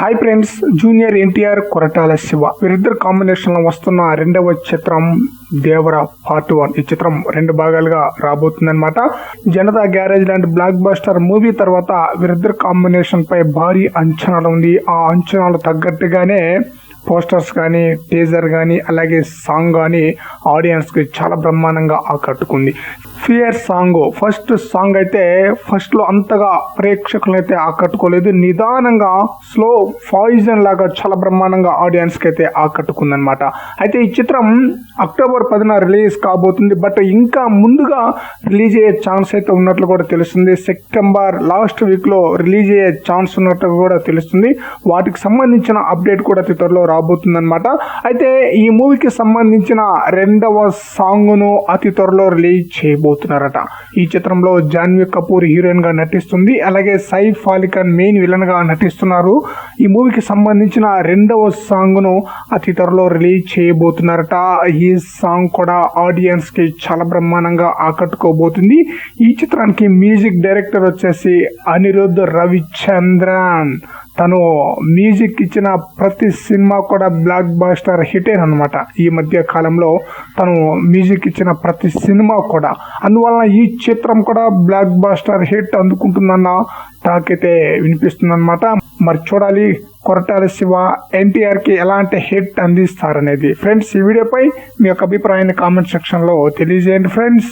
Hi friends, junior NTR Koratala Shiva వీరిద్దరు combination లో వస్తున్న రెండవ చిత్రం దేవర పార్ట్ 1. ఈ చిత్రం 2 భాగాలుగా రాబోతుందన్నమాట. జనతా గ్యారేజ్ లాంటి బ్లాక్ బస్టర్ మూవీ తర్వాత వీరిద్దరు కాంబినేషన్ పై భారీ అంచనాలు ఉంది. ఆ అంచనాలు తగ్గట్టుగానే పోస్టర్స్ కానీ, టీజర్ కానీ, అలాగే సాంగ్ కానీ ఆడియన్స్కి చాలా బ్రహ్మాండంగా ఆకట్టుకుంది. ఫియర్ సాంగ్ ఫస్ట్ సాంగ్ అయితే ఫస్ట్లో అంతగా ప్రేక్షకులను అయితే ఆకట్టుకోలేదు. నిదానంగా స్లో పాయిజన్ లాగా చాలా బ్రహ్మాండంగా ఆడియన్స్కి అయితే ఆకట్టుకుందనమాట. అయితే ఈ చిత్రం అక్టోబర్ 10న రిలీజ్ కాబోతుంది. బట్ ఇంకా ముందుగా రిలీజ్ అయ్యే ఛాన్స్ అయితే ఉన్నట్లు కూడా తెలుస్తుంది. సెప్టెంబర్ లాస్ట్ వీక్లో రిలీజ్ అయ్యే ఛాన్స్ ఉన్నట్లు కూడా తెలుస్తుంది. వాటికి సంబంధించిన అప్డేట్ కూడా త్వరలో రాబోతుందన్నమాట. అయితే ఈ మూవీకి సంబంధించిన 2వ సాంగ్ను అతి త్వరలో రిలీజ్ చేయబోతున్నారట. ఈ చిత్రంలో జాన్వీ కపూర్ హీరోయిన్ గా నటిస్తుంది. అలాగే సైఫ్ అలీ ఖాన్ మెయిన్ విలన్ గా నటిస్తున్నారు. ఈ మూవీకి సంబంధించిన 2వ సాంగ్ ను అతి త్వరలో రిలీజ్ చేయబోతున్నారట. ఈ సాంగ్ కూడా ఆడియన్స్ కి చాలా బ్రహ్మాండంగా ఆకట్టుకోబోతుంది. ఈ చిత్రానికి మ్యూజిక్ డైరెక్టర్ వచ్చేసి అనిరుద్ధ్ రవిచంద్రన్. తను మ్యూజిక్ ఇచ్చిన ప్రతి సినిమా కూడా బ్లాక్ బాస్టర్ హిటే అనమాట. ఈ మధ్య కాలంలో తను మ్యూజిక్ ఇచ్చిన ప్రతి సినిమా కూడా, అందువలన ఈ చిత్రం కూడా బ్లాక్ బాస్టర్ హిట్ అందుకుంటుందన్న టాక్ అయితే వినిపిస్తుందన్నమాట. మరి చూడాలి కొరటాల శివ ఎన్టీఆర్కి ఎలాంటి హిట్ అందిస్తారనేది. ఫ్రెండ్స్, ఈ వీడియోపై మీ యొక్క అభిప్రాయాన్ని కామెంట్ సెక్షన్లో తెలియజేయండి ఫ్రెండ్స్.